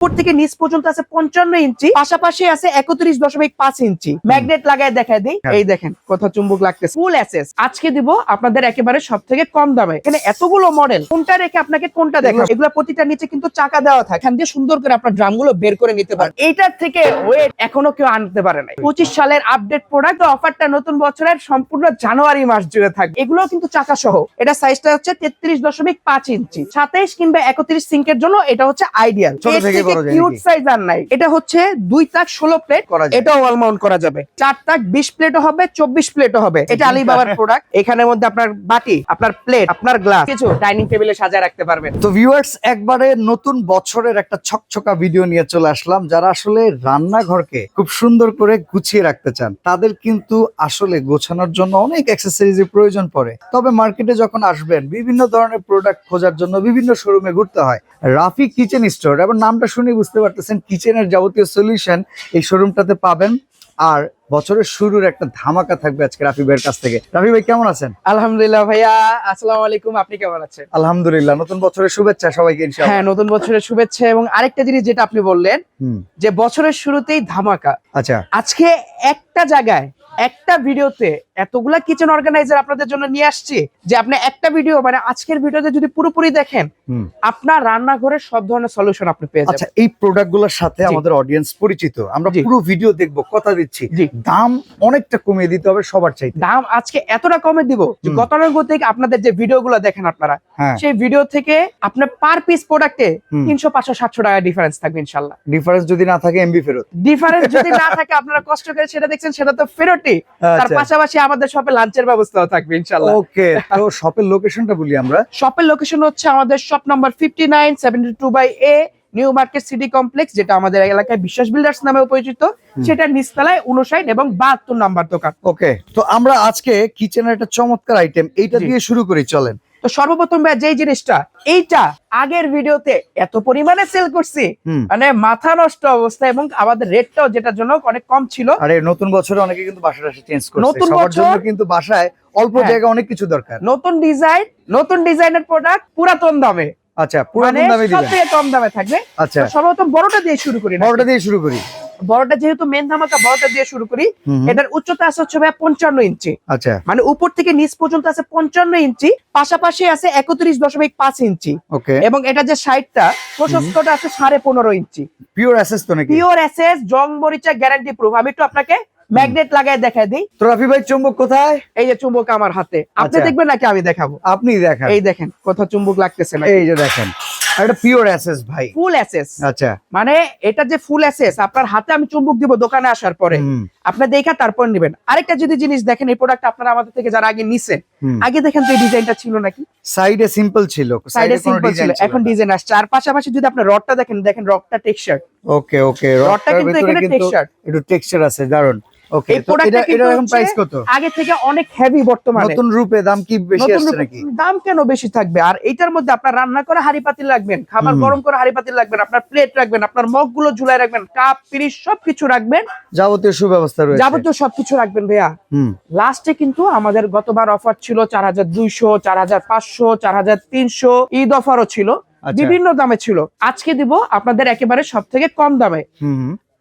উপর থেকে নিচ পর্যন্ত আছে 55 ইঞ্চি, পাশাপাশি আছে 31.5 ইঞ্চি। ম্যাগনেট লাগায় দেখায় দিই, এই দেখেন কোথাও চুম্বক লাগতেছে। ফুল অ্যাসেস আজকে দিব আপনাদের একেবারে সব থেকে কম দামে। এখানে এতগুলো মডেল, কোনটা রেখে আপনাকে কোনটা দেখাবো। এগুলো প্রতিটা নিচে কিন্তু চাকা দেওয়া থাকে, এখান দিয়ে সুন্দর করে আপনার ড্রামগুলো বের করে নিতে পারেন। এইটার থেকে ওয়েট এখনো কেউ আনতে পারে নাই। 25 সালের আপডেট প্রোডাক্ট। অফারটা নতুন বছরের সম্পূর্ণ জানুয়ারি মাস জুড়ে থাকবে। এগুলো কিন্তু চাকা সহ। এটা সাইজটা হচ্ছে 33.5 ইঞ্চি। 27 কিংবা 31 সিঙ্কের জন্য এটা হচ্ছে আইডিয়াল। কিউট সাইজ আর নাই। এটা হচ্ছে 2 তাক 16 প্লেট, এটা ওয়াল মাউন্ট করা যাবে। 4 তাক 20 প্লেটও হবে, 24 প্লেটও হবে। এটা আলিবাবার প্রোডাক্ট। এখানের মধ্যে আপনার বাটি, আপনার প্লেট, আপনার গ্লাস কিছু ডাইনিং টেবিলে সাজায় রাখতে পারবেন। তো ভিউয়ার্স, একবারে নতুন বছরের একটা ছকছকা ভিডিও নিয়ে চলে আসলাম। যারা আসলে রান্নাঘরকে খুব সুন্দর করে গুছিয়ে রাখতে চান, তাদের কিন্তু আসলে গোছানোর জন্য অনেক অ্যাক্সেসরিজের প্রয়োজন পড়ে। তবে মার্কেটে যখন আসবেন, বিভিন্ন ধরনের প্রোডাক্ট খোঁজার জন্য বিভিন্ন শোরুমে ঘুরতে হয়। রাফি কিচেন স্টোর, এবং নামটা শুনে বুঝতে পারতেছেন কিচেনের যাবতীয় সলিউশন এই শোরুমটাতে পাবেন। আর বছরের শুরুর একটা ধামাকা থাকবে আজকে রাফি ভাইয়ের কাছ থেকে। রাফি ভাই কেমন আছেন? আলহামদুলিল্লাহ ভাইয়া, আসসালামু আলাইকুম। আপনি কেমন আছেন? আলহামদুলিল্লাহ। নতুন বছরের শুভেচ্ছা সবাইকে। ইনশাআল্লাহ। হ্যাঁ, নতুন বছরের শুভেচ্ছা। এবং আরেকটা জিনিস যেটা আপনি বললেন যে বছরের শুরুতেই ধামাকা। আচ্ছা, আজকে একটা জায়গায় একটা ভিডিওতে এতগুলা কিচেন অর্গানাইজার আপনাদের জন্য নিয়ে আসছি যে আপনি একটা ভিডিও, মানে আজকের ভিডিওতে যদি পুরোপুরি দেখেন, আপনার রান্নাঘরের সব ধরনের সলিউশন আপনি পেয়ে যাবেন। আচ্ছা, এই প্রোডাক্টগুলোর সাথে আমাদের অডিয়েন্স পরিচিত, আমরা পুরো ভিডিও দেখবো, কথা দিচ্ছি। দাম অনেকটা কমিয়ে দিতে হবে সবার চাইতে। দাম আজকে এতটা কমে দিব যে গতানুগতিক আপনাদের যে ভিডিওগুলো দেখেন আপনারা, সেই ভিডিও থেকে আপনার পার পিস প্রোডাক্টে 300, 500, 700 টাকা ডিফারেন্স থাকবে ইনশাআল্লাহ। ডিফারেন্স যদি না থাকে এমবি ফেরত। ডিফারেন্স যদি না থাকে, আপনারা কষ্ট করে সেটা দেখছেন, সেটা তো ফেরতই। তার পাশাপাশি আমাদের শপে লাঞ্চের ব্যবস্থাও থাকবে ইনশাআল্লাহ। ওকে, তো শপের লোকেশনটা বলি আমরা। শপের লোকেশন হচ্ছে আমাদের shop number 5972/A, new market city complex, যেটা আমাদের এলাকায় বিশ্বাস বিল্ডার্স নামেও পরিচিত। সেটা নিচতলায় 59 এবং 72 নাম্বার দোকান। ওকে, তো আমরা আজকে কিচেনের একটা চমৎকার আইটেম, এইটা দিয়ে শুরু করি চলেন। তো সর্বপ্রথম যেই জিনিসটা, এইটা আগের ভিডিওতে এত পরিমাণে সেল করছি, মানে মাথা নষ্ট অবস্থা, এবং আমাদের রেটটাও যেটার জন্য অনেক কম ছিল। আরে নতুন বছরে অনেকে কিন্তু বাসাটা চেঞ্জ করছে। নতুন সবার জন্য কিন্তু বাসায় অল্প জায়গা অনেক কিছু দরকার। নতুন ডিজাইনের প্রোডাক্ট পুরাতন দামে। আচ্ছা, পুরাতন দামে দিবেন, সবথেকে কম দামে থাকবে। আচ্ছা, সর্বপ্রথম বড়টা দিয়ে শুরু করি। বড়টা যেহেতু মেন ধামাকা, বড়টা দিয়ে শুরু করি। এটার উচ্চতা আছে হচ্ছে 55 ইঞ্চি। আচ্ছা, মানে উপর থেকে নিচ পর্যন্ত আছে 55 ইঞ্চি, পাশাপাশি আছে 31.5 ইঞ্চি। ওকে, এবং এটা যে সাইডটা প্রশস্তটা আছে 15.5 ইঞ্চি। পিওর অ্যাসেস তো নাকি? পিওর অ্যাসেস, জং মরিচা গ্যারান্টি প্রুফ। আমি একটু আপনাকে ম্যাগনেট লাগায় দেখাই দিই। তো রাফি ভাই, চুম্বক কোথায়? এই যে চুম্বক আমার হাতে। আপনি দেখবেন নাকি আমি দেখাবো? আপনি দেখান। এই দেখেন কোথাও চুম্বক লাগতেছে না। এই যে দেখেন, এটা পিওর অ্যাসেস ভাই, ফুল অ্যাসেস। আচ্ছা, মানে এটা যে ফুল অ্যাসেস, আপনার হাতে আমি চুম্বক দিব দোকানে আসার পরে, আপনি দেখা তারপর নেবেন। আরেকটা যদি জিনিস দেখেন, এই প্রোডাক্ট আপনারা আমাদের থেকে যারা আগে নিছেন, আগে দেখেন তো এই ডিজাইনটা ছিল নাকি? সাইডে সিম্পল ছিল, সাইডে সিম্পল ছিল, এখন ডিজাইন আসছে। আর পাশাপাশি যদি আপনি রডটা দেখেন, রডটা টেক্সচার। ওকে, রডটা কিন্তু এখানে টেক্সচার, একটু টেক্সচার আছে, দারুন। ওকে, এই প্রোডাক্টটা এটা এখন প্রাইস কত? আগে থেকে অনেক হেভি বর্তমানে। নতুন রূপে দাম কি বেশি আসছে নাকি? দাম কেন বেশি থাকবে? আর এটার মধ্যে আপনার রান্না করে হাঁড়ি পাতিল রাখবেন, খাবার গরম করে হাঁড়ি পাতিল রাখবেন, আপনার প্লেট রাখবেন, আপনার মগগুলো ঝুলাই রাখবেন, কাপ পিরিচ সবকিছু রাখবেন, যাবতীয় সুব্যবস্থা রয়েছে, যাবতীয় সবকিছু রাখবেন ভাইয়া। লাস্টে কিন্তু আমাদের গতবার অফার ছিল 4200, 4500, 4300, ঈদ অফারও ছিল, বিভিন্ন দামে ছিল। আজকে দিব আপনাদের একেবারে সব থেকে কম দামে।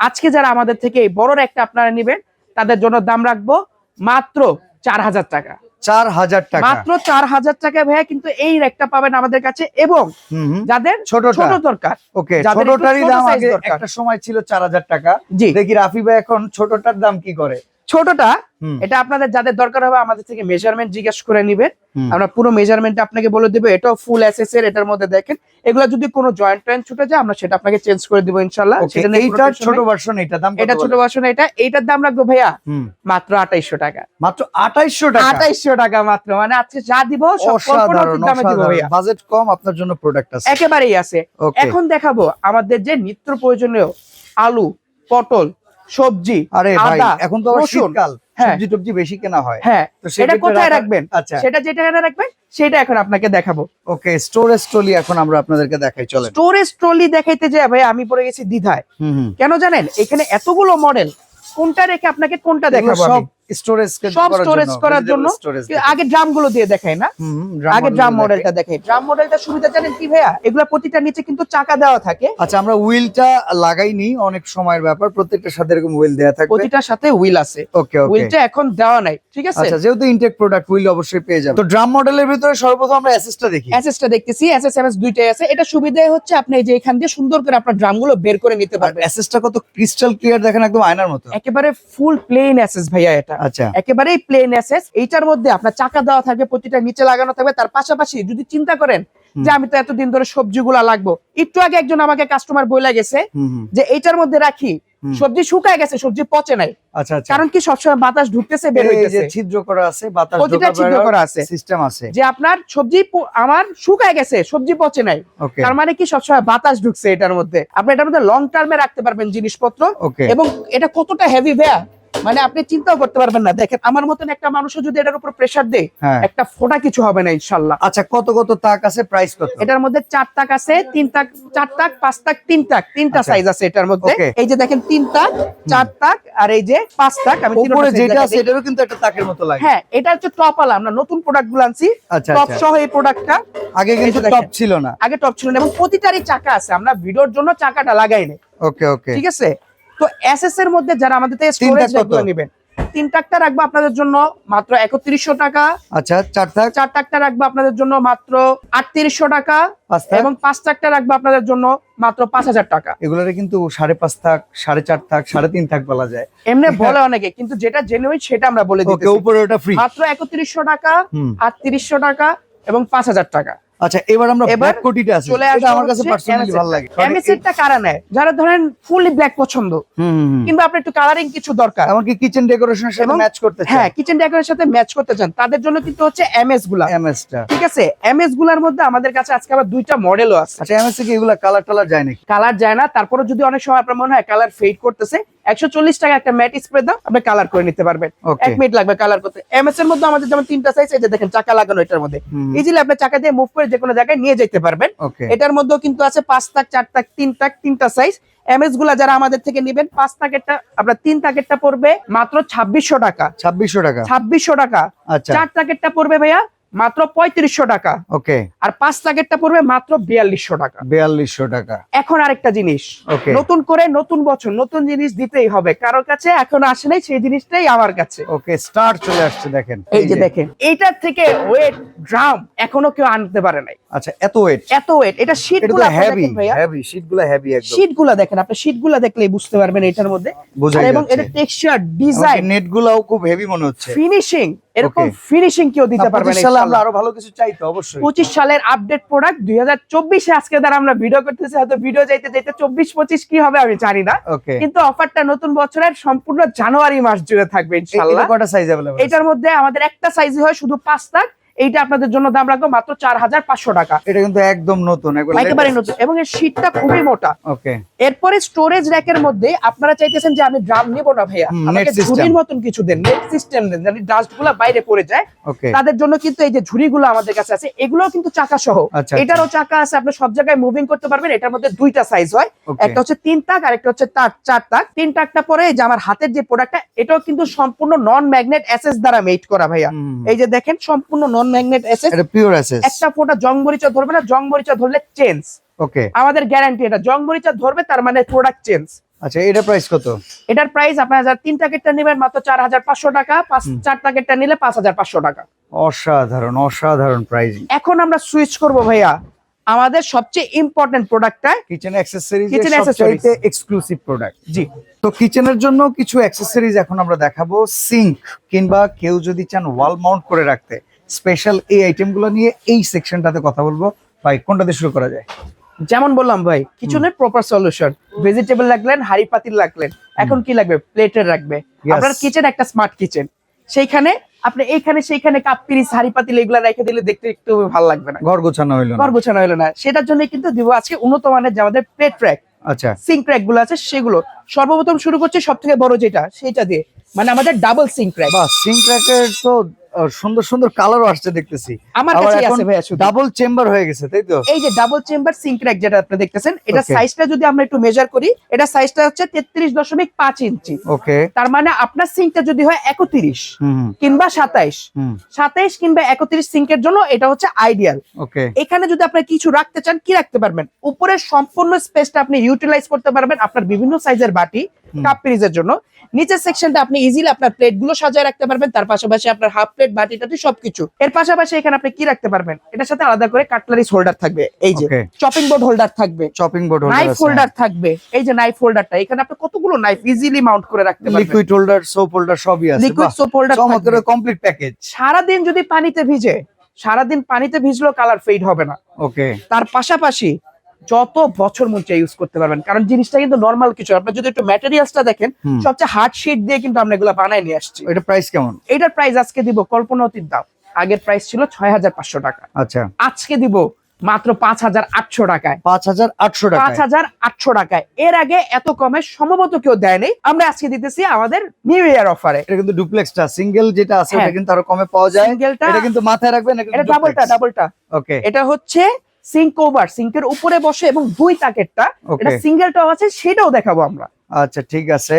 আজকে যারা আমাদের থেকে এই বড় একটা আপনারা নেবেন, তাদের জন্য দাম রাখবো মাত্র 4000 টাকা। 4000 টাকা, মাত্র 4000 টাকা ভাইয়া। কিন্তু এই রেকটা পাবেন আমাদের কাছে, এবং যাদের ছোট দরকার, ওকে, ছোটটারই দাম আগে একটা সময় ছিল 4000 টাকা। দেখি রাফি ভাই এখন ছোটটার দাম কি করে। ছোটটা এটা আপনাদের যাদের দরকার হবে আমাদের থেকে মেজারমেন্ট জিজ্ঞেস করে নিবেন, আমরা পুরো মেজারমেন্ট আপনাকে বলে দেব। এটাও ফুল অ্যাসেস এর। এটার মধ্যে দেখেন, এগুলা যদি কোনো জয়েন্ট টয়েন্ট ছুটে যায়, আমরা সেটা আপনাকে চেঞ্জ করে দিব ইনশাআল্লাহ। এইটা ছোট ভার্সন, এটা ছোট ভার্সন। এইটার দাম রাখবো ভাইয়া মাত্র 2800 টাকা। মাত্র 2800 টাকা? 2800 টাকা মাত্র। মানে আজকে যা দিব সব কল্পনাতীত দামে দিব ভাইয়া। বাজেট কম, আপনার জন্য প্রোডাক্ট আছে, একেবারেই আছে। এখন দেখাবো আমাদের যে নিত্য প্রয়োজনীয় আলু, পটল, সবজি। আরে ভাই, এখন তো আবার শীতকাল, সবজি টবজি বেশি কেনা হয়। হ্যাঁ, তো সেটা কোথায় রাখবেন? আচ্ছা, সেটা যেটা এখানে রাখবেন সেটা এখন আপনাকে দেখাবো। ওকে, স্টোরেজ ট্রলি এখন আমরা আপনাদেরকে দেখাই, চলেন। স্টোরেজ ট্রলি দেখাইতে যায় ভাই আমি পড়ে গেছি দ্বিধায়। কেন জানেন? এখানে এতগুলো মডেল, কোনটা রেখে আপনাকে কোনটা দেখাবো? সব স্টোরেজ সব স্টোরেজ করার জন্য। আগে ড্রাম গুলো দিয়ে দেখাই না, আগে ড্রাম মডেলটা দেখাই। ড্রাম মডেলটা সুবিধা জানেন কি ভাইয়া, এগুলা প্রতিটা নিচে কিন্তু চাকা দেওয়া থাকে। আচ্ছা, আমরা হুইলটা লাগাইনি, অনেক সময়ের ব্যাপার, প্রত্যেকটার সাথে এরকম হুইল দেয়া থাকবে, প্রতিটার সাথে হুইল আছে। ওকে ওকে, হুইলটা এখন দেওয়া নাই, ঠিক আছে। আচ্ছা, যেহেতু ইনটেক প্রোডাক্ট হুইল অবশ্যই পেয়ে যাবে। তো ড্রাম মডেলের ভিতরে সর্বপ্রথম আমরা এসএসটা দেখি। এসএসটা দেখতেছি, এসএস এমএস দুইটাই আছে। এটা সুবিধা হচ্ছে আপনি এই যে এখান দিয়ে সুন্দর করে আপনার ড্রাম গুলো বের করে নিতে পারবেন। এসএসটা কত ক্রিস্টাল ক্লিয়ার দেখেন, একদম আয়নার মতো, একেবারে ফুল প্লেন এসএস ভাইয়া এটা। আচ্ছা, একেবারেই প্লেন এসএস। এইটার মধ্যে আপনার চাকা দেওয়া থাকবে, প্রতিটা নিচে লাগানো থাকবে। তার পাশাপাশি যদি চিন্তা করেন যে আমি তো এতদিন ধরে সবজিগুলা লাগবো, একটু আগে একজন আমাকে কাস্টমার বইলা গেছে যে এইটার মধ্যে রাখি সবজি শুকায় গেছে, সবজি পচে নাই। আচ্ছা আচ্ছা, কারণ কি সবসময় বাতাস ঢুকতেছে, বের এই যে হইতেছে, ছিদ্র করা আছে, বাতাস প্রতিটা ছিদ্র করা আছে, সিস্টেম আছে, যে আপনার সবজি আমার শুকায় গেছে, সবজি পচে নাই। ওকে, তার মানে কি সবসময় বাতাস ঢুকছে এটার মধ্যে। আপনি এটার মধ্যে লং টার্মে রাখতে পারবেন জিনিসপত্র। ওকে, এবং এটা কতটা হেভি ভাইয়া, মানে আপনি চিন্তাও করতে পারবেন না। দেখেন আমার মতন একটা মানুষও যদি এটার উপর প্রেসার দেয়, হ্যাঁ, একটা ফোঁটা কিছু হবে না ইনশাল্লাহ। আচ্ছা, কত কত তাক আছে, প্রাইস কত? এটার মধ্যে 4 তাক আছে, 3 তাক, 4 তাক, 5 তাক, 3 তাক, তিনটা আচ্ছা, সাইজ আছে এটার মধ্যে। ওকে। এই যে দেখেন 3 তাক, 4 তাক আর এই যে 5 তাক। আমি তিনটা উপরে size যেটা দেখাই আছে দিই। এটারও কিন্তু একটা তাকের মতো লাগে। হ্যাঁ, এটা হচ্ছে টপ আলা, আমরা নতুন প্রোডাক্ট গুলো আনছি, আচ্ছা টপ আচ্ছা, সহ এই প্রোডাক্টটা। আগে কিন্তু এই যে টপ দেখেন। ছিল না, আগে টপ ছিল না, এবং প্রতিটারই চাকা আছে, আমরা ভিডিওর জন্য চাকাটা লাগাই নাই, ওকে ওকে, ঠিক আছে। তো এসএস এর মধ্যে যারা আমাদের থেকে তিন স্টোরেজ তাক কত? গুলো নেবেন, 3 টাকটা রাখবো আপনাদের জন্য মাত্র 3100 টাকা। আচ্ছা, 4 তাক, 4 টাকটা রাখবো আপনাদের জন্য মাত্র 3800 টাকা। 5 তাক, এবং 5 টাকটা রাখবো আপনাদের জন্য মাত্র 5000 টাকা। এগুলোরে কিন্তু 5.5 তাক, 4.5 তাক, 3.5 তাক বলা যায়, এমনি বলে অনেকে, কিন্তু যেটা জেনুইন সেটা আমরা বলে ওকে, দিতেছি। উপরে ওটা ফ্রি, মাত্র 3100 টাকা, হুম। 3800 টাকা এবং 5000 টাকা। আচ্ছা, এবার আমরা এবার ব্ল্যাক কোটিটা আছে, চলে এটা আসবো আমার কাছে হচ্ছে পার্সোনালি ভালো লাগে। এমএস এরটা কারা নেয়, যারা ধরেন ফুলি ব্ল্যাক পছন্দ, কিংবা আপনি একটু কালারিং কিছু দরকার, এমনকি কিচেন ডেকোরেশনের সাথে এবং ম্যাচ করতে চান, হ্যাঁ কিচেন ডেকোরেশনের সাথে ম্যাচ করতে চান, তাদের জন্য কিন্তু হচ্ছে এমএস গুলা, এমএস টা, ঠিক আছে। এমএস গুলার মধ্যে আমাদের কাছে আজকে আবার দুইটা মডেলও আছে। আচ্ছা, এমএস কি এগুলা কালার টালার যায় নাকি? কালার যায় না, তারপরে যদি অনেক সময় আপনার মনে হয় কালার ফেড করতেছে, 140 টাকা একটা ম্যাট স্প্রে দাও, আপনি কালার করে নিতে পারবেন। Okay. 1 মিনিট লাগবে কালার করতে। এমএস এর মধ্যে আমাদের যেমন 3টা সাইজ, এই যে দেখেন চাকা লাগানো এটার মধ্যে, ইজিলি আপনি চাকা দিয়ে মুভ করে যে কোনো জায়গায় নিয়ে যেতে পারবেন। ওকে, এটার মধ্যেও কিন্তু আছে 5 তাক, 4 তাক, 3 তাক, 3টা সাইজ। এমএস গুলা যারা আমাদের থেকে নেবেন, 5 তাকেরটা আপনার 3 তাকেরটা পড়বে মাত্র 2600 টাকা, 2600 টাকা, 2600 টাকা। আচ্ছা, 4 তাকেরটা পড়বে ভাইয়া মাত্র 3500 টাকা, ওকে, আর 5 তাকেরটা পড়বে মাত্র 4200 টাকা। 4200 টাকা। এখন আরেকটা জিনিস, Okay. নতুন করে নতুন বছর নতুন জিনিস দিতেই হবে, কারোর কাছে এখন আসে নাই, সেই জিনিসটাই আমার কাছে। ওকে, স্টার চলে আসছে, দেখেন এই যে দেখেন, এইটার থেকে ওয়েট ড্রাম এখনো কেউ আনতে পারে নাই, আচ্ছা, এত ওয়েট, এত ওয়েট। এটা শীট এটা তো গুলো হেভি, দেখেন ভাইয়া, হেভি শীটগুলো, হেভি একদম, শীট গুলা দেখেন, আপনি শীট গুলা দেখলেই বুঝতে পারবেন এটার মধ্যে। বোঝা আর এবং যাচ্ছে। এটা টেক্সচার, ডিজাইন, নেট গুলাও খুব হেভি মনে হচ্ছে। ফিনিশিং, এরকম Okay. ফিনিশিং কেউ দিতে পারবে না 25 সালে আমরা ইনশাআল্লাহ। আরো ভালো কিছু চাই তো অবশ্যই। 25 সালের আপডেট প্রোডাক্ট 2024 আজকে দ্বারা আমরা ভিডিও করতেছি, হয়তো ভিডিও যাইতে যাইতে 24-25 কি হবে আমি জানি না, ওকে, কিন্তু অফারটা নতুন বছরের সম্পূর্ণ জানুয়ারি মাস জুড়ে থাকবে এটা ইনশাআল্লাহ। কয়টা সাইজ अवेलेबल? এটার মধ্যে আমাদের একটা সাইজ হয় শুধু 5 তাক, এইটা আপনাদের জন্য দাম রাখবো মাত্র 4500 টাকা, এটা কিন্তু একদম নতুন, একেবারে নতুন, এবং এর শীটটা খুবই মোটা। ওকে, এরপরে স্টোরেজ র্যাকের মধ্যে আপনারা চাইতেছেন যে আমি ড্রাম নিব না ভাইয়া, আমাকে net system। ঝুড়ির মতন কিছু দেন, নেট সিস্টেম দেন, যাতে ডাস্ট গুলা বাইরে পড়ে যায়। ওকে, তাদের জন্য কিন্তু এই যে ঝুড়িগুলো আমাদের কাছে আছে, এগুলোও কিন্তু চাকা সহ। আচ্ছা, এটারও চাকা আছে, আপনি সব জায়গায় মুভিং করতে পারবেন। এটার মধ্যে দুইটা সাইজ হয়, Okay. একটা হচ্ছে 3 তাক আর একটা হচ্ছে 4 তাক। 3 তাকটা পরে এই যে আমার হাতের যে প্রোডাক্টটা, এটাও কিন্তু সম্পূর্ণ নন ম্যাগনেট এসএস দ্বারা মেড করা ভাইয়া। এই যে দেখেন সম্পূর্ণ নন ম্যাগনেট এসএস, এটা পিওর এসএস, একটা ফোঁটা জং মরিচা ধরবে না, জং মরিচা ধরলে চেঞ্জ, ওকে, আমাদের গ্যারান্টি। এটা জং মরিচা ধরবে তার মানে প্রোডাক্ট চেঞ্জ। আচ্ছা, এটা প্রাইস কত? এটার প্রাইস আপনার 3 টাকেরটা নেবেন মাত্র 4500 টাকা, 4 টাকেরটা নিলে 5500 টাকা। অসাধারণ, অসাধারণ প্রাইসিং। এখন আমরা সুইচ করব ভাইয়া আমাদের সবচেয়ে ইম্পর্টেন্ট প্রোডাক্টটা, কিচেন অ্যাকসেসরিজ, Kitchen এর accessories। সবচেয়ে এক্সক্লুসিভ প্রোডাক্ট। জি। তো কিচেনের জন্য কিছু অ্যাকসেসরিজ এখন আমরা দেখাবো। সিঙ্ক কিংবা কেউ যদি চান ওয়াল মাউন্ট করে রাখতে, স্পেশাল এই আইটেমগুলো নিয়ে এই সেকশনটাতে কথা বলবো। ভাই, কোনটা দিয়ে শুরু করা যায়? যেমন বললাম ভাই, কিচেনের প্রপার সলিউশন, ভেজিটেবল রাখলেন, হাড়ি পাতিল রাখলেন, এখন কি লাগবে? প্লেটের রাখবে। Yes. আপনার কিচেন একটা স্মার্ট কিচেন, সেইখানে আপনি এইখানে সেইখানে কাপ পিরিচ হাড়ি পাতিল এগুলা রেখে দিলে দেখতে একটু ভালো লাগবে না, ঘর গোছানো হইলো না। ঘর গোছানো হলো না। সেটার জন্য কিন্তু দিব আজকে উন্নত মানের যে আমাদের প্লেট র্যাক, আচ্ছা, সিঙ্ক র্যাক গুলো আছে সেগুলো। সর্বপ্রথম শুরু করছি সব থেকে বড় যেটা, সেটা দিয়ে, মানে আমাদের ডাবল সিঙ্ক র্যাক। বাহ, সিঙ্ক র্যাকের তো সুন্দর সুন্দর কালারও আসছে দেখতেছি। আমার আবার কাছে এখন আছে ভাইয়া শুধু। ডাবল চেম্বার হয়ে গেছে, তাই তো? এই যে ডাবল চেম্বার সিঙ্ক র‍্যাক যেটা আপনি দেখতেছেন, এটা Okay. সাইজটা যদি আমরা একটু মেজার করি, এটা সাইজটা হচ্ছে 33.5 ইঞ্চি। ওকে। তার মানে আপনার সিঙ্কটা যদি হয় 31 হুম কিংবা 27, হুম 27 কিংবা 31 সিঙ্কের জন্য এটা হচ্ছে আইডিয়াল। ওকে। এখানে যদি আপনি কিছু রাখতে চান, কি রাখতে পারবেন? উপরের সম্পূর্ণ স্পেসটা আপনি ইউটিলাইজ করতে পারবেন আপনার বিভিন্ন সাইজের বাটি, কাপ পিরিজের জন্য। নিচের সেকশনটা আপনি ইজিলি আপনার প্লেট গুলো সাজায় রাখতে পারবেন, তার পাশাপাশি আপনার হাফ প্লেট, বাটি টাটি সবকিছু। এর পাশাপাশি এখানে আপনি কি রাখতে পারবেন? এটার সাথে আলাদা করে কাটলারিস হোল্ডার থাকবে, এই যে Okay. চপিং বোর্ড হোল্ডার থাকবে, চপিং বোর্ড নাইফ হোল্ডার থাকবে, এই যে নাইফ হোল্ডারটা, এখানে আপনি কতগুলো নাইফ ইজিলি মাউন্ট করে রাখতে পারবেন। লিকুইড হোল্ডার, সোপ হোল্ডার সবই আছে। লিকুইড সোপ হোল্ডার চমৎকার কমপ্লিট প্যাকেজ। সারাদিন যদি পানিতে ভিজে, সারাদিন পানিতে ভিজলেও কালার ফেড হবে না। ওকে। তার পাশাপাশি যত বছর মন চাই ইউজ করতে পারবেন, কারণ জিনিসটা কিন্তু নরমাল কিছু। আপনি যদি একটু ম্যাটেরিয়ালসটা দেখেন, হুম। সবচেয়ে হার্ড শিট দিয়ে কিন্তু আমরা এগুলো বানায় নিয়ে আসছি। এটা প্রাইস কেমন? এটার প্রাইস আজকে দিব কল্পনা অতীত দাম। আগের প্রাইস ছিল 6500 টাকা, আচ্ছা, আজকে দিব মাত্র 5800 টাকায়। 5800 টাকা। 5800 টাকায়। এর আগে এত কমে সম্ভবত কেউ দেয়নি। আমরা আজকে দিতেছি আমাদের নিউ ইয়ার অফারে। এটা কিন্তু ডুপ্লেক্সটা, সিঙ্গেল যেটা আছে হ্যাঁ। এটা কিন্তু আরো কমে পাওয়া যায়। সিঙ্গেলটা, এটা কিন্তু মাথায় রাখবেন, এটা ডাবলটা। ওকে। এটা হচ্ছে সিঙ্ক ওভার, সিঙ্কের উপরে বসে এবং দুই তাকেরটা। Okay. এটা সিঙ্গেলটাও আছে, সেটাও দেখাবো আমরা। আচ্ছা ঠিক আছে।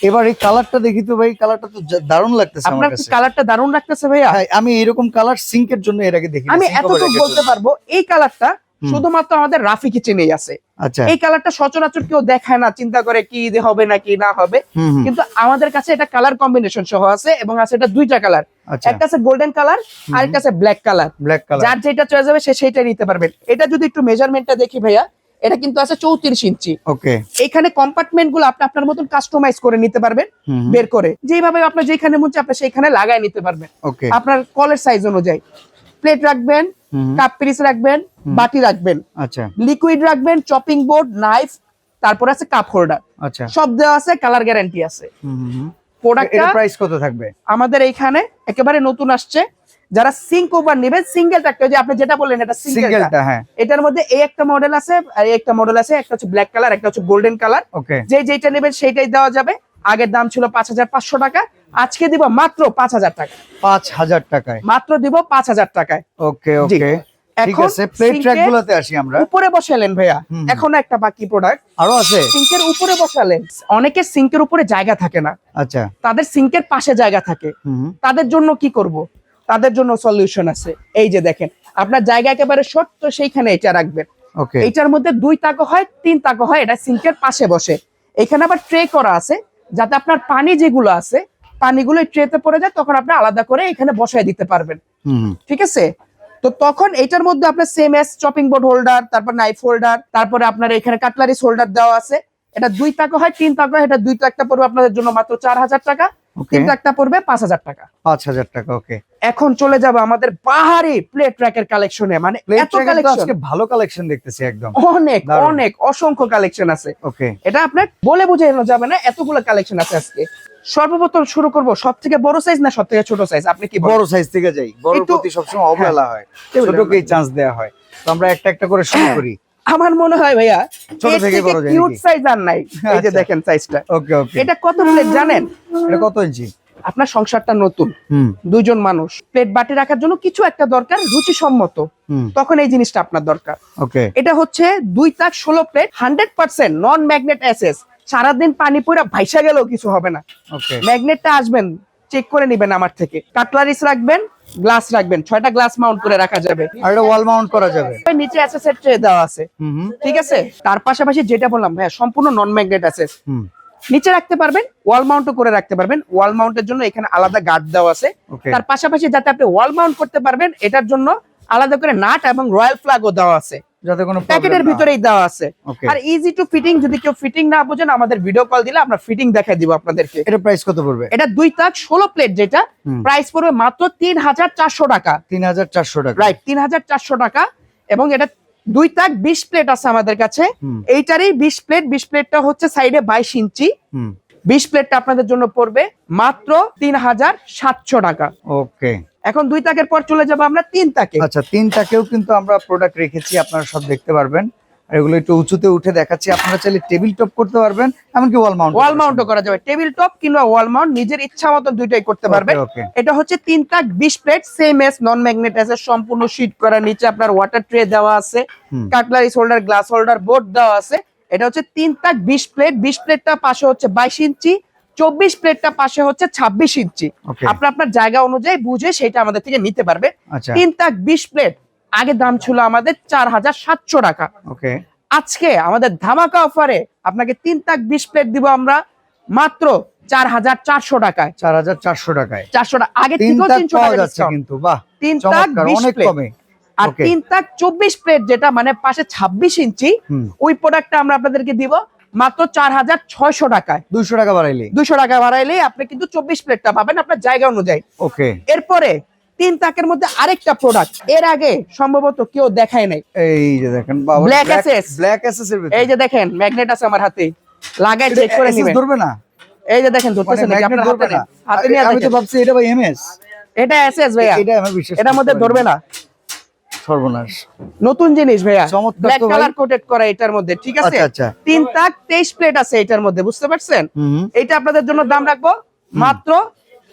এবার এই কালারটা দেখি তো ভাই, কালারটা তো দারুণ লাগতেছে আমার আপনার কি কাছে। কালারটা দারুণ লাগতেছে ভাইয়া? হ্যাঁ, আমি এরকম কালার সিঙ্কের জন্য এর আগে দেখিনি। আমি sink over এতটুকু rack এর বলতে জন্য। পারবো, এই কালারটা হুম। শুধুমাত্র আমাদের রাফি কিচেনেই আছে। আচ্ছা। এই কালারটা সচরাচর কেউ দেখায় না, চিন্তা করে কি হবে না কি না হবে, হুম হুম। কিন্তু আমাদের কাছে এটা কালার কম্বিনেশন সহ আছে এবং আছে এটা দুইটা কালার। আচ্ছা। একটা আছে গোল্ডেন কালার, আর একটা আছে ব্ল্যাক কালার। Black colour. যার যেটা চয়েস হবে সে সেটাই নিতে পারবেন। এটা যদি একটু মেজারমেন্টটা দেখি ভাইয়া, এটা কিন্তু আছে 34 ইঞ্চি। ওকে। এখানে কম্পার্টমেন্ট গুলো আপনি আপনার মতন কাস্টমাইজ করে নিতে পারবেন, হুম। বের করে যেভাবে আপনার যেখানে মন চায় আপনি সেইখানে লাগায় নিতে পারবেন। ওকে। আপনার কলের সাইজ অনুযায়ী প্লেট রাখবেন, হুম। কাপ পিরিস রাখবেন, বাটি রাখবেন, আচ্ছা লিকুইড রাখবেন, চপিং বোর্ড, নাইফ, তারপর আছে কাপ হোল্ডার, আচ্ছা। সব দেওয়া আছে, কালার গ্যারান্টি আছে। হুম হুম হুম। প্রোডাক্টটা এটার প্রাইস কত থাকবে? আমাদের এইখানে একেবারে নতুন আসছে। যারা সিঙ্ক ওভার নেবেন, সিঙ্গেলটা একটা, যে আপনি যেটা বললেন এটা সিঙ্গেলটা, সিঙ্গেলটা, হ্যাঁ। এটার মধ্যে এই একটা মডেল আছে আর এই একটা মডেল আছে, একটা হচ্ছে ব্ল্যাক কালার, একটা হচ্ছে গোল্ডেন কালার। ওকে। যেটা নেবেন সেইটাই দেওয়া যাবে। আগের দাম ছিল 5500 টাকা, আজকে দিব মাত্র 5000 টাকা। 5000 টাকায় মাত্র দিব 5000 টাকায়। ওকে জি। ওকে ঠিক এখন আছে। প্লেট সিঙ্কের ট্র্যাক গুলোতে আসি আমরা। উপরে বসালেন ভাইয়া, হুম। এখন একটা বাকি প্রোডাক্ট আরো আছে? সিঙ্কের উপরে বসালেন। অনেকের সিঙ্কের উপরে জায়গা থাকে না, আচ্ছা। তাদের সিঙ্কের পাশে জায়গা থাকে, হুম। তাদের জন্য কি করব? তাদের জন্য সলিউশন আছে। এই যে দেখেন, আপনার জায়গা একেবারে শর্ট, তো সেইখানে এটা রাখবেন। ওকে। এইটার মধ্যে 2 তাকও হয়, 3 তাকও হয়, এটা সিঙ্কের পাশে বসে। এখানে আবার ট্রে করা আছে, যাতে আপনার পানি যেগুলো আছে পানিগুলো ট্রেতে পড়ে যায়, তখন আপনি আলাদা করে এখানে বসায় দিতে পারবেন। হুম। ঠিক আছে? তো তখন এটার মধ্যে আপনার same as chopping board holder, তারপর নাইফ হোল্ডার, তারপরে আপনার এখানে কাটলারিস হোল্ডার দেওয়া আছে। এটা 2 তাকও হয়, 3 তাকও হয়। এটা 2 তাকটা পড়বে আপনাদের জন্য মাত্র 4000 টাকা, ওকে। 3 তাকটা পড়বে 5000 টাকা। 5000 টাকা। ওকে। এখন চলে যাব আমাদের বাহারি প্লেট র‍্যাকের কালেকশনে। মানে প্লেট এত ট্র্যাক কালেকশন, আজকে ভালো কালেকশন দেখতেছি একদম। অনেক দারুণ। অনেক অসংখ্য কালেকশন আছে। ওকে। এটা আপনার বলে বোঝানো যাবে না, এতগুলো কালেকশন আছে আজকে। সর্বপ্রথম শুরু করব সব থেকে বড় সাইজ না সব থেকে ছোট সাইজ? আপনি কি বলেন? বড় সাইজ থেকে যাই। বড় একটু- প্রতি সবসময় অবহেলা হয়, হ্যাঁ। ছোটকেই চান্স দেয়া হয়। তো আমরা একটা একটা করে শুরু করি। আমার মনে হয় ভাইয়া ছোট থেকে বড় যায় কিউট নাকি? সাইজ আর নাই। এই যে আচ্ছা। দেখেন সাইজটা, ওকে ওকে। এটা কত প্লেট জানেন? এটা কত ইঞ্চি? আপনার সংসারটা নতুন, হুম 2 জন মানুষ, প্লেট বাটি রাখার জন্য কিছু একটা দরকার, রুচিসম্মত, হুম। তখন এই জিনিসটা আপনার দরকার। ওকে। এটা হচ্ছে 2 তাক 16 প্লেট, 100% নন ম্যাগনেট এসএস। সারাদিন পানি পড়া ভাইসা গেলেও কিছু হবে না। ওকে। ম্যাগনেটটা আসবেন, চেক করে নেবেন আমার থেকে। কাটলারিস রাখবেন, গ্লাস রাখবেন, 6টা গ্লাস মাউন্ট করে রাখা যাবে। আর এটা ওয়াল মাউন্ট করা যাবে। নিচে এসএস ট্রে দেওয়া আছে। হুম হুম ঠিক আছে? তার পাশাপাশি যেটা বললাম ভাইয়া, সম্পূর্ণ নন ম্যাগনেট এসএস। হুম। নিচে রাখতে পারবেন, ওয়াল মাউন্টও করে রাখতে পারবেন। ওয়াল মাউন্টের জন্য এখানে আলাদা গার্ড দেওয়া আছে। ওকে। তার পাশাপাশি যাতে আপনি ওয়াল মাউন্ট করতে পারবেন, এটার জন্য আলাদা করে নাট এবং রয়্যাল ফ্ল্যাগও দেওয়া আছে, যাতে কোনো প্যাকেটের ভিতরেই দেওয়া আছে। ওকে। আর ইজি টু ফিটিং। যদি কেউ ফিটিং না বোঝেন, আমাদের ভিডিও কল দিলে আমরা ফিটিং দেখাই দিব আপনাদেরকে। এটা প্রাইস কত পড়বে? এটা 2 তাক 16 প্লেট, যেটা হুম। প্রাইস পড়বে মাত্র 3400 টাকা। 3400 টাকা। রাইট, 3400 টাকা। এবং এটা 2 তাক 20 প্লেট আছে আমাদের কাছে। হুম। এইটারই 20 প্লেট, 20 প্লেটটা হচ্ছে সাইডে 22 ইঞ্চি। হুম। 20 প্লেটটা আপনাদের জন্য পড়বে মাত্র 3700 টাকা। ওকে। এখন 2 তাকের পর চলে যাব আমরা 3 তাকে। আচ্ছা 3 টাকেও কিন্তু আমরা প্রোডাক্ট রেখেছি, আপনারা সব দেখতে পারবেন। এগুলো একটু উঁচুতে উঠে দেখাচ্ছি, আপনারা চাইলে টেবিল টপ করতে পারবেন, এমনকি ওয়াল মাউন্টও করা যাবে, টেবিল টপ কিংবা ওয়াল মাউন্ট নিজের ইচ্ছা মতো দুইটাই করতে পারবেন। ওকে এটা হচ্ছে 3 তাক 20 প্লেট, সেম এস নন ম্যাগনেট আছে, সম্পূর্ণ শীট করা, নিচে আপনার ওয়াটার ট্রে দেওয়া আছে, কাটলারিস হোল্ডার, গ্লাস হোল্ডার, বোর্ড দেওয়া আছে। এটা হচ্ছে 3 তাক 20 প্লেট, 20 প্লেটটা পাশে হচ্ছে 22 ইঞ্চি, 24 প্লেটটা পাশে হচ্ছে 26 ইঞ্চি। আপনি আপনার জায়গা অনুযায়ী বুঝে সেটা আমাদের থেকে নিতে পারবে। 3 তাক 20 প্লেট আগে দাম ছিল আমাদের 4700 টাকা। ওকে আজকে আমাদের ধামাকা অফারে আপনাকে 3 তাক 20 প্লেট দিব আমরা মাত্র 4400 টাকায়। 4400 টাকায় 400 টাকা আগে থেকেও 300 টাকা ডিসকাউন্ট কিন্তু। বাহ, 3 তাক 20 অনেক প্লেট। কমে। আর 3 তাক 24 প্লেট যেটা মানে পাশে 26 ইঞ্চি, ওই প্রোডাক্টটা আমরা আপনাদেরকে দিব মাত্র 4600 টাকায়। 200 টাকা বাড়াইলে 200 টাকা বাড়াইলে আপনি কিন্তু 24 প্লেটটা পাবেন আপনার জায়গা অনুযায়ী। ওকে, এরপরে 3 তাকের মধ্যে আরেকটা প্রোডাক্ট এর আগে সম্ভবত কেউ দেখায় নাই। এই যে দেখেন ব্ল্যাক এসএস, ব্ল্যাক এসএস এর ভিতরে এই যে দেখেন ম্যাগনেট আছে আমার হাতে, লাগাই চেক করে নেবেন। ধরবে না? এই যে দেখেন ধরতেছেন নাকি আপনার হাতে নেই? হাতে নিয়ে আমি তো দেখেন, ভাবছি এটা ভাই এমএস, এটা এসএস ভাইয়া, এটা আমি বিশ্বাস এটার মধ্যে করতে ধরবে পারি না। সর্বনাশ, নতুন জিনিস ভাইয়া, চমৎকার ব্ল্যাক তো ভাই। কালার কোটেড করা এটার মধ্যে, ঠিক আছে? আচ্ছা, আচ্ছা। 3 তাক 23 প্লেট আছে এটার মধ্যে, বুঝতে পারছেন? এটা আপনাদের জন্য দাম রাখবো মাত্র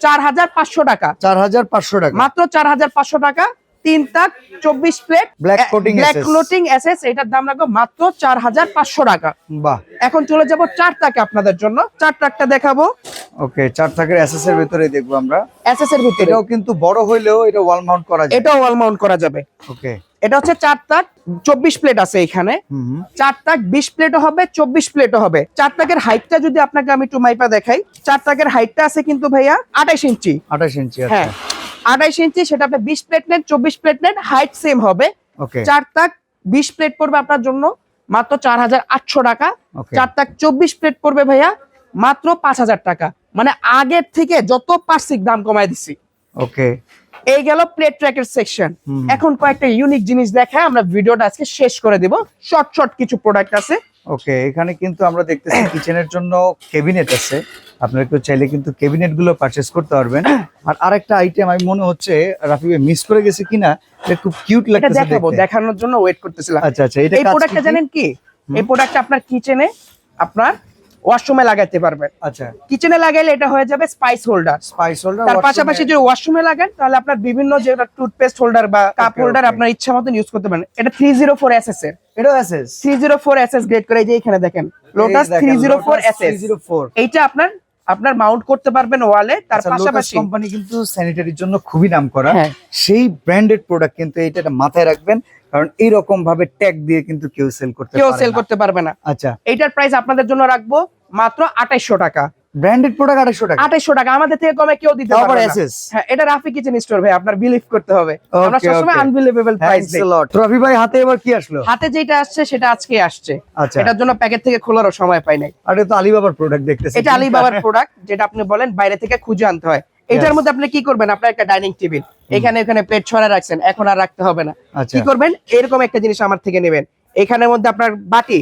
4500 টাকা। 4500 টাকা মাত্র 4500 টাকা। 3 তাক 24 plate, black coating black SS. Coating SS, এটার দাম রাখবো মাত্র 4500 টাকা। বাহ, এখন চলে যাব 4 তাকে আপনাদের জন্য। 4 তাকটা দেখাবো। ওকে, 4 থাকের এসএস এর ভিতরে দেখবো আমরা। এসএস এর ভিতরে এটাও কিন্তু বড় হইলেও এটা ওয়াল মাউন্ট করা যায়। এটাও ওয়াল মাউন্ট করা যাবে। ওকে, এটা হচ্ছে 4 তাক 24 প্লেট আছে এখানে। 4 তাক 20 প্লেটও হবে, 24 প্লেটও হবে। 4 তাকের হাইটটা যদি আপনাকে আমি একটু মাইপা দেখাই, 4 তাকের হাইটটা আছে কিন্তু ভাইয়া 28 ইঞ্চি। 28 ইঞ্চি। হ্যাঁ, আচ্ছা, 28 ইঞ্চি। সেটা আপনি 20 প্লেট নেন, 24 প্লেট নেন, হাইট সেম হবে। ওকে, 4 তাক 20 প্লেট পড়বে আপনার জন্য মাত্র 4800 টাকা। ওকে। 4 তাক 24 প্লেট পড়বে ভাইয়া মাত্র 5000 টাকা। মানে আগের থেকে যত পারছি দাম কমায় দিছি। ওকে, এই গেল প্লেট ট্র্যাকের সেকশন। এখন কয়েকটা ইউনিক জিনিস দেখায় আমরা ভিডিওটা আজকে শেষ করে দিব। শর্ট কিছু প্রোডাক্ট আছে। ওকে, এখানে কিন্তু আমরা দেখতেছি কিচেনের জন্য ক্যাবিনেট আছে, আপনারা কেউ চাইলে কিন্তু ক্যাবিনেট গুলো পারচেজ করতে পারবেন। আর আরেকটা আইটেম আমি মনে হচ্ছে রাফি ভাই মিস করে গেছে কিনা, এটা খুব কিউট এটা লাগতেছে দেখাবো, দেখতে। দেখানোর জন্য ওয়েট করতেছিলাম। আচ্ছা আচ্ছা, এটা এই প্রোডাক্টটা জানেন কি? এই প্রোডাক্টটা আপনার কিচেনে, আপনার ওয়াশরুমে লাগাতে পারবেন। আচ্ছা, কিচেনে লাগাইলে এটা হয়ে যাবে স্পাইস হোল্ডার। Spice holder. তার পাশাপাশি যদি ওয়াশরুমে লাগান তাহলে আপনার বিভিন্ন যে টুথপেস্ট হোল্ডার বা কাপ হোল্ডার আপনার ইচ্ছা মতন ইউজ করতে পারেন। এটা 304 এসএস এর। এটাও এসএস 304 এসএস গ্রেড করে, এই যে এখানে দেখেন লোটাস 304 এসএস। 304 এইটা আপনার মাউন্ট করতে পারবেন ওয়ালে। তার পাশাপাশি কোম্পানি কিন্তু স্যানিটারির জন্য খুবই নামকরা। হ্যাঁ। সেই ব্র্যান্ডেড প্রোডাক্ট, কিন্তু এটা মাথায় রাখবেন, কারণ এইরকম ভাবে ট্যাগ দিয়ে কিন্তু কেউ সেল করতে পারে না। আচ্ছা, এইটার প্রাইস আপনাদের জন্য রাখবো মাত্র 2800 টাকা। ব্র্যান্ডেড প্রোডাক্ট 2800 টাকা। 2800 টাকা, আমাদের থেকে কমে কেউ দিতে তারপর পারবে না। এসএস। হ্যাঁ, এটা রাফি কিচেন স্টোর ভাই, আপনার বিলিভ করতে হবে। আমরা Okay, সবসময় okay. আনবিলিভেবল প্রাইস Thanks দেই। a lot. তো রফি ভাই হাতে এবার কি আসলো? হাতে যেটা আসছে সেটা আজকে আসছে। আচ্ছা, এটার জন্য প্যাকেট থেকে খোলারও সময় পাই নাই। আর এটা তো আলিবাবার প্রোডাক্ট দেখতেছি। এটা আলিবাবার প্রোডাক্ট, যেটা আপনি বলেন বাইরে থেকে খুঁজে আনতে হয়। এটার মধ্যে আপনি কি করবেন, আপনার একটা ডাইনিং টেবিল, এখানে প্লেট ছড়া রাখছেন, এখন আর রাখতে হবে না। আচ্ছা, কি করবেন, এরকম একটা জিনিস আমার থেকে নেবেন। এখানের মধ্যে আপনার বাটি,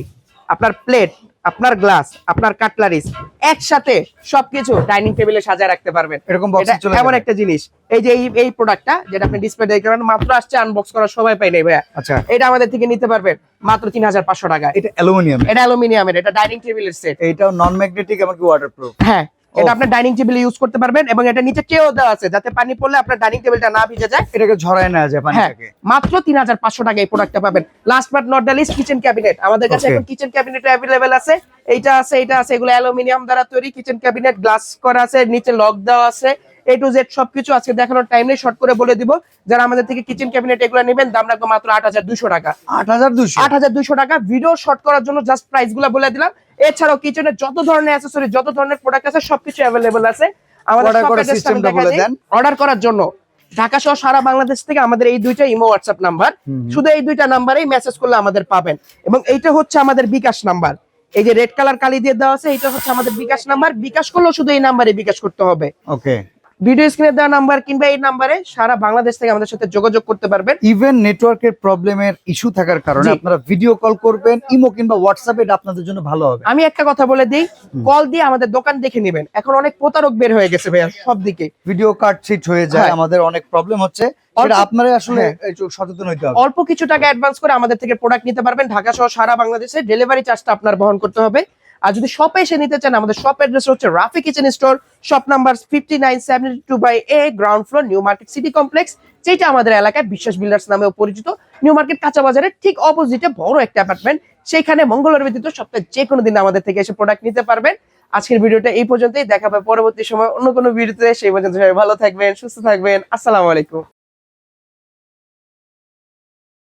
আপনার প্লেট, আপনার গ্লাস, আপনার কাটলারিস একসাথে সবকিছু ডাইনিং টেবিলে সাজায় রাখতে পারবেন। এরকম বক্সে এটা চলে এমন যাবে। একটা জিনিস, এই যে এই প্রোডাক্টটা যেটা আপনি ডিসপ্লে দেখবেন, মাত্র আসছে, আনবক্স করার সময় পাই নাই ভাইয়া। আচ্ছা, এটা আমাদের থেকে নিতে পারবেন মাত্র 3500 টাকা। এটা অ্যালুমিনিয়াম, এটা অ্যালুমিনিয়ামের, এটা ডাইনিং টেবিলের সেট। এটাও নন ম্যাগনেটিক এমনকি ওয়াটারপ্রুফ। হ্যাঁ, এটা আপনার ডাইনিং টেবিলে ইউজ করতে পারবেন, এবং এটা নিচে কেও দেওয়া আছে যাতে পানি পড়লে আপনার ডাইনিং টেবিলটা না ভিজে যায়। এটাকে ঝরায় না যায় হ্যাঁ, পানিটাকে। মাত্র 3500 টাকা এই প্রোডাক্টটা পাবেন। Last but not the least, kitchen cabinet. আমাদের কাছে Okay. এখন কিচেন ক্যাবিনেট अवेलेबल আছে। এইটা আছে, এটা আছে, এগুলো অ্যালুমিনিয়াম দ্বারা তৈরি কিচেন ক্যাবিনেট, গ্লাস করা আছে, নিচে লক দেওয়া আছে। এ টু জেড সবকিছু আজকে দেখানোর টাইম নেই, শর্ট করে বলে দিব। যারা আমাদের থেকে কিচেন ক্যাবিনেট এগুলো নেবেন, দাম রাখবো মাত্র 8200 টাকা। 8200 8200 টাকা। ভিডিও শর্ট করার জন্য জাস্ট প্রাইস গুলো বলে দিলাম। এছাড়াও কিচেনের যত ধরনের অ্যাকসেসরি, যত ধরনের প্রোডাক্ট আছে সবকিছু অ্যাভেলেবল আছে। আমাদের Order করার shop address টা আমি system টা দেখাই বলে দিই। দেন। অর্ডার করার জন্য ঢাকা সহ সারা বাংলাদেশ থেকে আমাদের এই দুইটা ইমো হোয়াটসঅ্যাপ নাম্বার, শুধু এই দুইটা নাম্বারেই মেসেজ করলে আমাদের পাবেন। এবং এইটা হচ্ছে আমাদের বিকাশ নাম্বার, এই যে রেড কালার কালি দিয়ে দেওয়া আছে, এটা হচ্ছে আমাদের বিকাশ নাম্বার। বিকাশ করলেও শুধু এই নাম্বারে বিকাশ করতে হবে। ওকে, ভিডিও স্ক্রিনে দেওয়া নাম্বার কিংবা এই নাম্বারে সারা বাংলাদেশ থেকে আমাদের সাথে যোগাযোগ করতে পারবেন। ইভেন নেটওয়ার্কের প্রবলেমের ইস্যু থাকার কারণে জি। আপনারা ভিডিও কল করবেন, ইমো কিংবা হোয়াটসঅ্যাপে, এটা আপনাদের জন্য ভালো হবে। আমি একটা কথা বলে দিই, কল দিয়ে আমাদের দোকান দেখে নেবেন। এখন অনেক প্রতারক বের হয়ে গেছে ভাইয়া সব দিকে। ভিডিও কার্ড চিট হয়ে যায়, হ্যাঁ। আমাদের অনেক প্রবলেম হচ্ছে, সেটা অল্প- আপনারা আসলে হ্যাঁ। একটু সচেতন হইতে হবে। অল্প কিছু টাকা অ্যাডভান্স করে আমাদের থেকে প্রোডাক্ট নিতে পারবেন। ঢাকা সহ সারা বাংলাদেশে ডেলিভারি চার্জটা আপনার বহন করতে হবে। আর যদি শপে এসে নিতে চান, আমাদের শপ অ্যাড্রেস হচ্ছে Rafi kitchen store, shop number 5972/A, ground floor, new market city complex, যেটা আমাদের এলাকায় বিশ্বাস বিল্ডার্স নামেও পরিচিত। নিউ মার্কেট কাঁচা বাজারের ঠিক অপোজিটে বড় একটা অ্যাপার্টমেন্ট, সেখানে মঙ্গলবার ব্যতীত সপ্তাহে যে কোনো দিন আমাদের থেকে এসে প্রোডাক্ট নিতে পারবেন। আজকের ভিডিওটা এই পর্যন্তই, দেখা হবে পরবর্তী সময় অন্য কোনো ভিডিওতে। সেই পর্যন্ত সবাই ভালো থাকবেন, সুস্থ থাকবেন। আসসালামু আলাইকুম।